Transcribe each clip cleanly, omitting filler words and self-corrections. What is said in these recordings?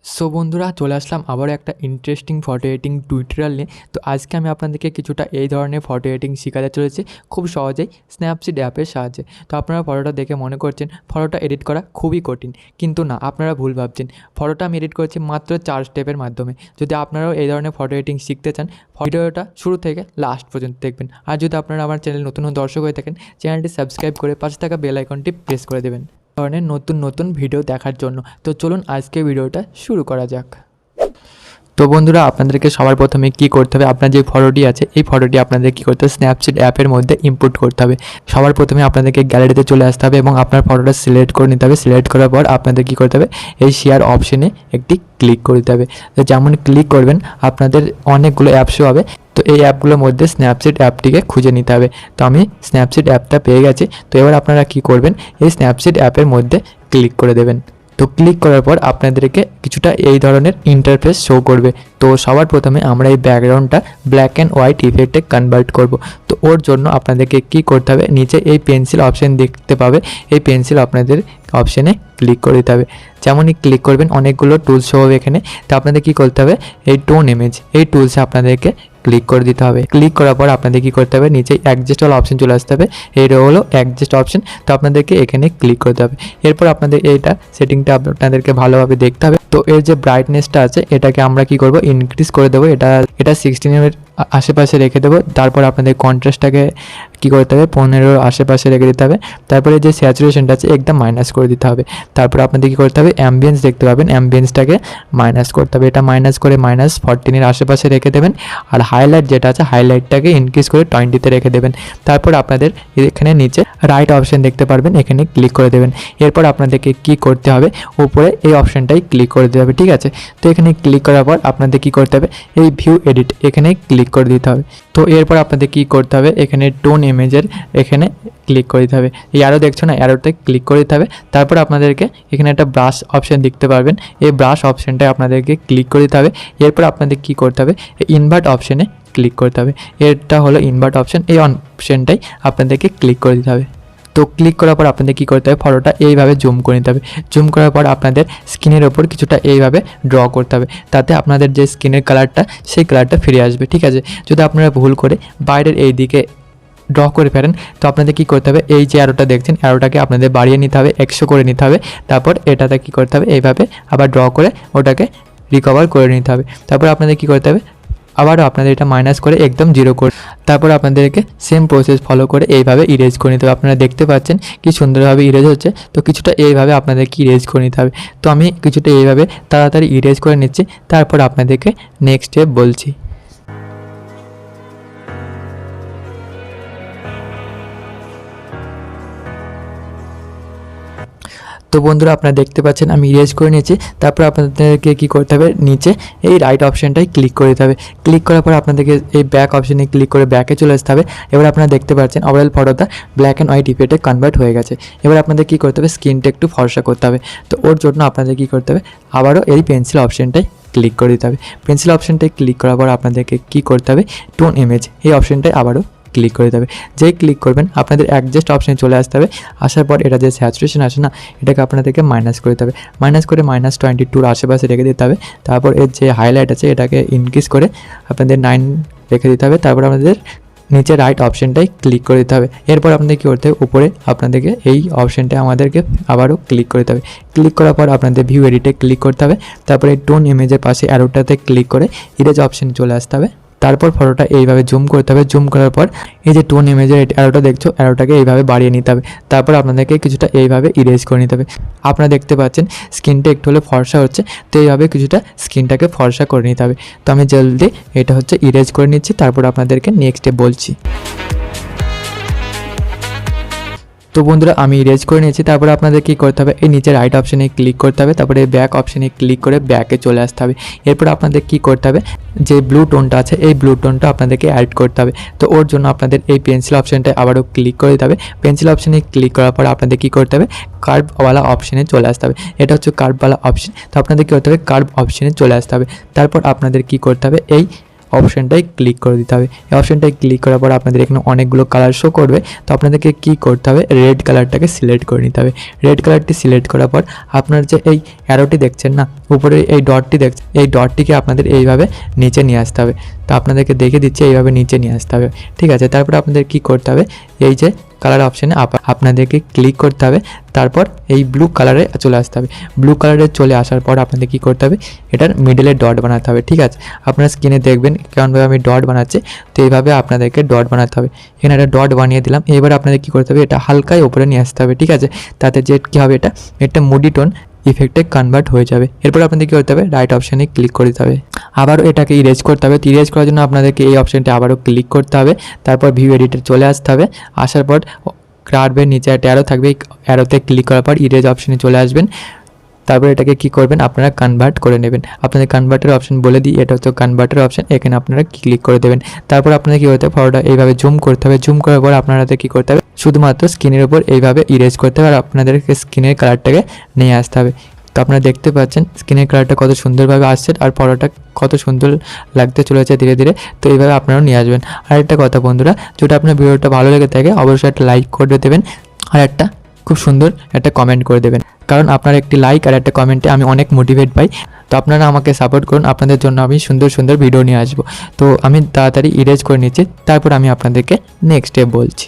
So বন্ধুরা, চলে আসলাম আবারও একটা ইন্টারেস্টিং ফটো এডিটিং টিউটোরিয়াল নিয়ে। তো আজকে আমি আপনাদেরকে কিছুটা এই ধরনের ফটো এডিটিং শেখাতে চলেছি খুব সহজেই স্ন্যাপসিড অ্যাপের সাহায্যে। তো আপনারা ফটোটা দেখে মনে করছেন ফটোটা এডিট করা খুবই কঠিন, কিন্তু না, আপনারা ভুল ভাবছেন। ফটোটা আমি এডিট করেছি মাত্র 4 স্টেপের মাধ্যমে। যদি আপনারাও এই ধরনের ফটো এডিটিং শিখতে চান, ভিডিওটা শুরু থেকে লাস্ট পর্যন্ত দেখবেন। আর যদি আপনারা আমার চ্যানেল নতুন দর্শক হয়ে থাকেন, চ্যানেলটি সাবস্ক্রাইব করে পাশে থাকা বেল আইকনটি প্রেস করে দেবেন ধরনের নতুন ভিডিও দেখার জন্য। তো চলুন আজকে ভিডিওটা শুরু করা যাক। তো বন্ধুরা, আপনাদেরকে সবার প্রথমে কি করতে হবে, আপনার যে ফটোটি আছে এই ফটোটি আপনাদের কি করতে হবে, স্ন্যাপচিট অ্যাপের মধ্যে ইম্পোর্ট করতে হবে। সবার প্রথমে আপনাদেরকে গ্যালারিতে চলে আসতে হবে এবং আপনার ফটোটা সিলেক্ট করে নিতে হবে। সিলেক্ট করার পর আপনাদের কি করতে হবে, এই শেয়ার অপশনে একটি ক্লিক করে দিতে হবে। তো যেমন ক্লিক করবেন আপনাদের অনেকগুলো অ্যাপ শো হবে। তো এই অ্যাপগুলোর মধ্যে স্ন্যাপচিট অ্যাপটিকে খুঁজে নিতে হবে। তো আমি স্ন্যাপচিট অ্যাপটা পেয়ে গেছি। তো এবার আপনারা কি করবেন, এই স্ন্যাপচিট অ্যাপের মধ্যে ক্লিক করে দেবেন। তো ক্লিক করার পর আপনাদেরকে কিছুটা এই ধরনের ইন্টারফেস শো করবে। তো সবার প্রথমে আমরা এই ব্যাকগ্রাউন্ডটা ব্ল্যাক অ্যান্ড হোয়াইট ইফেক্টে কনভার্ট করব। তো ওর জন্য আপনাদেরকে কি করতে হবে, নিচে এই পেন্সিল অপশন দেখতে পাবে, এই পেন্সিল আপনাদের অপশানে ক্লিক করে দিতে হবে। যেমনই ক্লিক করবেন অনেকগুলো টুলস শো হবে এখানে। তো আপনাদের কি করতে হবে, এই টোন ইমেজ এই টুলসে আপনাদেরকে ক্লিক করে দিতে হবে। ক্লিক করার পর আপনাদের কি করতে হবে, নিচে অ্যাডজাস্ট অল অপশন চলে আসতে হবে। এটা হলো অ্যাডজাস্ট অপশন। তো আপনাদেরকে এখানে ক্লিক করতে হবে। এরপর আপনাদের এইটা সেটিংটা আপনাদেরকে ভালোভাবে দেখতে হবে। তো এর যে ব্রাইটনেসটা আছে এটাকে আমরা কি করব, ইনক্রিজ করে দেবো। এটা 16 আশেপাশে রেখে দেবো। তারপর আপনাদের কন্ট্রাস্টটাকে কী করতে হবে, 15 আশেপাশে রেখে দিতে হবে। তারপরে যে স্যাচুরেশনটা আছে একদম মাইনাস করে দিতে হবে। তারপর আপনাদের কী করতে হবে, অ্যাম্বিয়েন্স দেখতে পাবেন, অ্যাম্বিয়েন্সটাকে মাইনাস করতে হবে। এটা মাইনাস করে -14 আশেপাশে রেখে দেবেন। আর হাইলাইট যেটা আছে হাইলাইটটাকে ইনক্রিজ করে 20-তে রেখে দেবেন। তারপর আপনাদের এখানে নিচে রাইট অপশন দেখতে পারবেন, এখানে ক্লিক করে দেবেন। এরপর আপনাদেরকে কি করতে হবে, উপরে এই অপশনটাই ক্লিক করে দিতে হবে, ঠিক আছে। তো এখানে ক্লিক করার পর আপনাদের কি করতে হবে, এই ভিউ এডিট এখানে ক্লিক করে দিতে হবে। তো এরপর আপনাদের কি করতে হবে, এখানে টোন ইমেজের এখানে ক্লিক করে দিতে হবে। এই অ্যারো দেখছো না, অ্যারোতে ক্লিক করে দিতে হবে। তারপর আপনাদেরকে এখানে একটা ব্রাশ অপশন দেখতে পারবেন, এই ব্রাশ অপশনটায় আপনাদেরকে ক্লিক করে দিতে হবে। এরপর আপনাদের কি করতে হবে, ইনভার্ট অপশনে ক্লিক করতে হবে। এটা হলো ইনভার্ট অপশন, এই অপশনটাই আপনাদেরকে ক্লিক করে দিতে হবে। তো ক্লিক করার পর আপনাদের কী করতে হবে, ফটোটা এইভাবে জুম করে নিতে হবে। জুম করার পর আপনাদের স্ক্রিনের ওপর কিছুটা এইভাবে ড্র করতে হবে, তাতে আপনাদের যে স্ক্রিনের কালারটা সেই কালারটা ফিরে আসবে, ঠিক আছে। যদি আপনারা ভুল করে বাইরের এই দিকে ড্র করে ফেলেন, তো আপনাদের কী করতে হবে, এই যে অ্যারোটা দেখছেন অ্যারোটাকে আপনাদের বাড়িয়ে নিতে হবে, 100 করে নিতে হবে। তারপর এটাতে কী করতে হবে, এইভাবে আবার ড্র করে ওটাকে রিকভার করে নিতে হবে। তারপর আপনাদের কী করতে হবে, আবারও আপনাদের এটা মাইনাস করে একদম 0 করে, তারপর আপনাদেরকে সেম প্রসেস ফলো করে এইভাবে ইরেজ করে নিতে হবে। আপনারা দেখতে পাচ্ছেন কি সুন্দরভাবে ইরেজ হচ্ছে। তো কিছুটা এইভাবে আপনাদেরকে ইরেজ করে নিতে হবে। তো আমি কিছুটা এইভাবে তাড়াতাড়ি ইরেজ করে নিচ্ছি, তারপর আপনাদেরকে নেক্সট স্টেপ বলছি। তো বন্ধুরা, আপনারা দেখতে পাচ্ছেন আমি ইরেজ করে নিয়েছি। তারপর আপনাদেরকে কী করতে হবে, নিচে এই রাইট অপশানটাই ক্লিক করে দিতে হবে। ক্লিক করার পর আপনাদেরকে এই ব্যাক অপশানে ক্লিক করে ব্যাকে চলে আসতে হবে। এবার আপনারা দেখতে পাচ্ছেন ওভারঅল ফটোটা ব্ল্যাক অ্যান্ড হোয়াইট ইফেক্টে কনভার্ট হয়ে গেছে। এবার আপনাদের কী করতে হবে, স্ক্রিনটা একটু ফর্সা করতে হবে। তো ওর জন্য আপনাদের কী করতে হবে, আবারও এই পেন্সিল অপশানটাই ক্লিক করে দিতে হবে। পেন্সিল অপশানটাই ক্লিক করার পর আপনাদেরকে কী করতে হবে, টোন ইমেজ এই অপশানটাই আবারও ক্লিক করে দিতে হবে। যেই ক্লিক করবেন আপনাদের অ্যাডজাস্ট অপশানে চলে আসতে হবে। আসার পর এটা যে স্যাচুরেশন আছে না, এটাকে আপনাদেরকে মাইনাস করে দিতে হবে। মাইনাস করে -22 আশেপাশে রেখে দিতে হবে। তারপর এর যে হাইলাইট আছে এটাকে ইনক্রিজ করে আপনাদের 9 রেখে দিতে হবে। তারপর আপনাদের নিচে রাইট অপশানটাই ক্লিক করে দিতে হবে। এরপর আপনাদের কী করতে হবে, উপরে আপনাদেরকে এই অপশানটা আমাদেরকে আবারও ক্লিক করে দিতে হবে। ক্লিক করার পর আপনাদের ভিউ এডিটে ক্লিক করতে হবে। তারপরে টোন ইমেজের পাশে অ্যারোটাতে ক্লিক করে ইরেজ অপশানে চলে আসতে হবে। তারপর ফটোটা এইভাবে জুম করতে হবে। জুম করার পর এই যে টোন ইমেজের অ্যারোটা দেখছো, অ্যারোটাকে এইভাবে বাড়িয়ে নিতে হবে। তারপর আপনাদেরকে কিছুটা এইভাবে ইরেজ করে নিতে হবে। আপনারা দেখতে পাচ্ছেন স্কিনটা একটু হলে ফর্সা হচ্ছে, তো এইভাবে কিছুটা স্কিনটাকে ফর্সা করে নিতে হবে। তো আমি জলদি এটা হচ্ছে ইরেজ করে নিচ্ছি, তারপর আপনাদেরকে নেক্সট স্টেপ বলছি। তো বন্ধুরা, আমি ইরেজ করে নিয়েছি। তারপরে আপনাদের কী করতে হবে, এই নিচে রাইট অপশানে ক্লিক করতে হবে। তারপরে ব্যাক অপশানে ক্লিক করে ব্যাকে চলে আসতে হবে। এরপর আপনাদের কী করতে হবে, যে ব্লু টোনটা আছে এই ব্লু টোনটা আপনাদেরকে অ্যাড করতে হবে। তো ওর জন্য আপনাদের এই পেন্সিল অপশানটায় আবারও ক্লিক করে দিতে হবে। পেন্সিল অপশানে ক্লিক করার পর আপনাদের কী করতে হবে, কার্ভওয়ালা অপশানে চলে আসতে হবে। এটা হচ্ছে কার্ভওয়ালা অপশান। তো আপনাদের কী করতে হবে, কার্ভ অপশানে চলে আসতে হবে। তারপর আপনাদের কী করতে হবে, এই অপশানটাই ক্লিক করে দিতে হবে। এই অপশানটায় ক্লিক করার পর আপনাদের এখানে অনেকগুলো কালার শো করবে। তো আপনাদেরকে কী করতে হবে, রেড কালারটাকে সিলেক্ট করে নিতে হবে। রেড কালারটি সিলেক্ট করার পর আপনার যে এই অ্যারোটি দেখছেন না, উপরে এই ডটটি দেখছেন, এই ডটটিকে আপনাদের এইভাবে নিচে নিয়ে আসতে হবে। তো আপনাদেরকে দেখে দিচ্ছি, এইভাবে নিচে নিয়ে আসতে হবে, ঠিক আছে। তারপর আপনাদের কী করতে হবে, এই যে কালার অপশানে আপনাদেরকে ক্লিক করতে হবে। তারপর এই ব্লু কালারে চলে আসতে হবে। ব্লু কালারে চলে আসার পর আপনাদের কী করতে হবে, এটার মিডলে ডট বানাতে হবে, ঠিক আছে। আপনার স্ক্রিনে দেখবেন কেমনভাবে আমি ডট বানাচ্ছি। তো এইভাবে আপনাদেরকে ডট বানাতে হবে। এখানে একটা ডট বানিয়ে দিলাম। এবার আপনাদের কী করতে হবে, এটা হালকাই ওপরে নিয়ে আসতে হবে, ঠিক আছে। তাতে যে কী হবে, এটা মুডি টোন ইফেক্টে কনভার্ট হয়ে যাবে। এরপর আপনাদের কী করতে হবে, রাইট অপশানে ক্লিক করে দিতে হবে। আবারও এটাকে ইরেজ করতে হবে। ইরেজ করার জন্য আপনাদেরকে এই অপশানটা আবারও ক্লিক করতে হবে। তারপর ভিউ এডিটে চলে আসতে হবে। আসার পর কার্ভের নিচে একটা অ্যারো থাকবে, এই অ্যারোতে ক্লিক করার পর ইরেজ অপশানে চলে আসবেন। তারপর এটাকে কী করবেন, আপনারা কনভার্ট করে নেবেন। আপনাদের কনভার্টের অপশান বলে দিই, এটা হচ্ছে কনভার্টের অপশান, এখানে আপনারা ক্লিক করে দেবেন। তারপর আপনাদের কী করতে হবে, ফটোটা এইভাবে জুম করতে হবে। জুম করার পর আপনাদের কী করতে হবে, শুধুমাত্র স্ক্রিনের উপর এইভাবে ইরেজ করতে হবে। আর আপনাদেরকে স্ক্রিনের কালারটাকে নিয়ে আসতে হবে। তো আপনারা দেখতে পাচ্ছেন স্ক্রিনের কালারটা কত সুন্দরভাবে আসছে আর ফটোটা কত সুন্দর লাগতে চলেছে ধীরে ধীরে। তো এইভাবে আপনারাও নিয়ে আসবেন। আর একটা কথা বন্ধুরা, যদি আপনার ভিডিওটা ভালো লেগে থাকে অবশ্যই একটা লাইক করে দেবেন আর একটা খুব সুন্দর একটা কমেন্ট করে দেবেন, কারণ আপনার একটি লাইক আর একটা কমেন্টে আমি অনেক মোটিভেট পাই। তো আপনারা আমাকে সাপোর্ট করুন, আপনাদের জন্য আমি সুন্দর সুন্দর ভিডিও নিয়ে আসবো। তো আমি তাড়াতাড়ি ইরেজ করে নিচ্ছি, তারপর আমি আপনাদেরকে নেক্সট স্টেপ বলছি।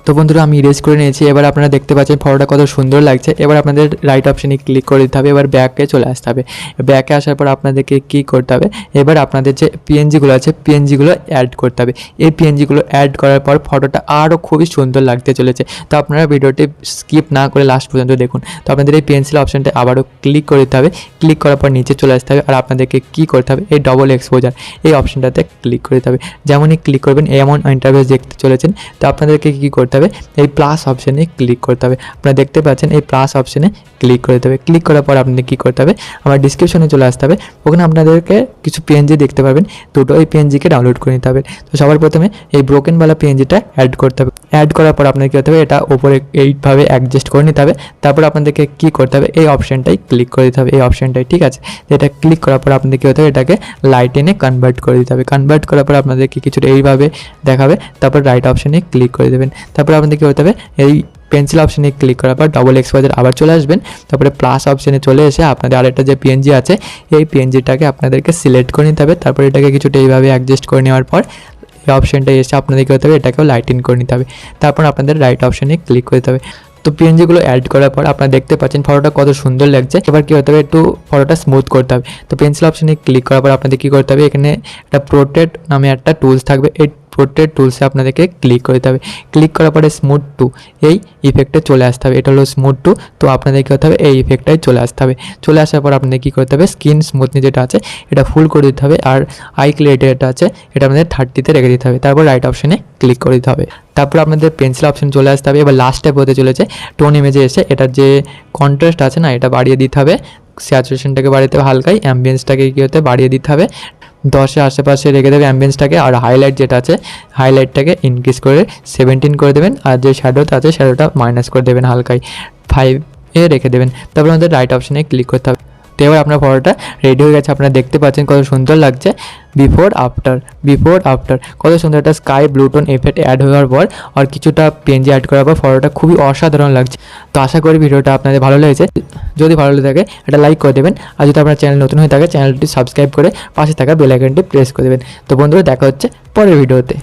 তো বন্ধুরা আমি ইরেজ করে নিয়েছি। এবার আপনারা দেখতে পাচ্ছেন ফটোটা কত সুন্দর লাগছে। এবার আপনাদের রাইট অপশানে ক্লিক করে দিতে হবে। এবার ব্যাকে চলে আসতে হবে। ব্যাকে আসার পর আপনাদেরকে কী করতে হবে, এবার আপনাদের যে পিএনজিগুলো আছে পিএনজিগুলো অ্যাড করতে হবে। এই পিএনজিগুলো অ্যাড করার পর ফটোটা আরও খুবই সুন্দর লাগতে চলেছে। তো আপনারা ভিডিওটি স্কিপ না করে লাস্ট পর্যন্ত দেখুন। তো আপনাদের এই পেন্সিল অপশানটা আবারও ক্লিক করে দিতে হবে। ক্লিক করার পর নিচে চলে আসতে হবে। আর আপনাদেরকে কী করতে হবে, এই ডবল এক্সপোজার এই অপশানটাতে ক্লিক করে দিতে হবে। যেমনই ক্লিক করবেন এমন ইন্টারফেস দেখতে চলেছেন। তো আপনাদেরকে কী করতে হবে, এই প্লাস অপশানে ক্লিক করতে হবে। আপনারা দেখতে পাচ্ছেন এই প্লাস অপশানে ক্লিক করে দিতে হবে। ক্লিক করার পর আপনাদের কী করতে হবে, আমার ডিসক্রিপশনে চলে আসতে হবে। ওখানে আপনাদেরকে কিছু পিএনজি দেখতে পাবেন, দুটো এই পিএনজিকে ডাউনলোড করে নিতে হবে। তো সবার প্রথমে এই ব্রোকেনওয়ালা পিএনজিটা অ্যাড করতে হবে। অ্যাড করার পর আপনাদের কী করতে হবে, এটা ওপরে এইভাবে অ্যাডজাস্ট করে নিতে হবে। তারপর আপনাদেরকে কী করতে হবে, এই অপশানটাই ক্লিক করে দিতে হবে, এই অপশানটাই, ঠিক আছে। এটা ক্লিক করার পর আপনাদের কী হতে হবে, এটাকে লাইটেনে কনভার্ট করে দিতে হবে। কনভার্ট করার পর আপনাদেরকে কিছুটা এইভাবে দেখাবে। তারপর রাইট অপশানে ক্লিক করে দেবেন। তারপর আপনাদের কী হতে হবে, এই পেন্সিল অপশানে ক্লিক করার পর ডবল এক্সপোজার আবার চলে আসবেন। তারপরে প্লাস অপশানে চলে এসে আপনাদের আরেকটা যে পিএনজি আছে এই পিএনজিটাকে আপনাদেরকে সিলেক্ট করে নিতে হবে। তারপর এটাকে কিছুটা এইভাবে অ্যাডজাস্ট করে নেওয়ার পর এই অপশানটা এসে আপনাদের কী হতে হবে, এটাকেও লাইটিং করে নিতে হবে। তারপর আপনাদের রাইট অপশানে ক্লিক করে দিতে হবে। তো পিএনজিগুলো অ্যাড করার পর আপনারা দেখতে পাচ্ছেন ফটোটা কত সুন্দর লাগছে। এবার কী হতে হবে, একটু ফটোটা স্মুথ করতে হবে। তো পেন্সিল অপশানে ক্লিক করার পর আপনাদের কী করতে হবে, এখানে একটা প্রোটেক্ট নামে একটা টুলস থাকবে, এই পোর্ট্রেট টুলসে আপনাদেরকে ক্লিক করে দিতে হবে। ক্লিক করার পরে স্মুথ টু এই ইফেক্টে চলে আসতে হবে। এটা হলো স্মুথ টু। তো আপনাদের কী করতে হবে, এই ইফেক্টটাই চলে আসতে হবে। চলে আসার পর আপনাদের কী করতে হবে, স্কিন স্মুথনি যেটা আছে এটা ফুল করে দিতে হবে। আর আই ক্লিয়ারিটি যেটা আছে এটা আপনাদের 30-তে রেখে দিতে হবে। তারপর রাইট অপশানে ক্লিক করে দিতে হবে। তারপর আপনাদের পেন্সিল অপশান চলে আসতে হবে। এবার লাস্ট স্টেপ হতে চলেছে টোন ইমেজে এসে এটার যে কন্ট্রাস্ট আছে না এটা বাড়িয়ে দিতে হবে। স্যাচুরেশনটাকে বাড়িয়ে দিতে হবে হালকাই, অ্যাম্বিয়েন্সটাকে কী হতে বাড়িয়ে দিতে হবে, 10-এর আশেপাশে রেখে দেবে অ্যাম্বিয়েন্সটাকে। আর হাইলাইট যেটা আছে হাইলাইটটাকে ইনক্রিজ করে 17 করে দেবেন। আর যে শ্যাডোটা আছে শ্যাডোটা মাইনাস করে দেবেন হালকাই, 5-এ রেখে দেবেন। তারপর আমাদের রাইট অপশানে ক্লিক করতে হবে। তো এবার আপনার ফটোটা রেডি হয়ে গেছে। আপনারা দেখতে পাচ্ছেন কত সুন্দর লাগছে বিফোর আফটার কত সুন্দর একটা sky blue tone effect add হওয়ার পর আর কিছুটা পেনজি অ্যাড করার পর ফটোটা খুবই অসাধারণ লাগছে। তো আশা করি ভিডিওটা আপনাদের ভালো লেগেছে। যদি ভালো লেগে থাকে একটা লাইক করে দেবেন। আর যদি আপনার চ্যানেল নতুন হয়ে থাকে চ্যানেলটি সাবস্ক্রাইব করে পাশে থাকা বেল আইকনটি প্রেস করে দেবেন। তো বন্ধুরা দেখা হচ্ছে পরের ভিডিওতে।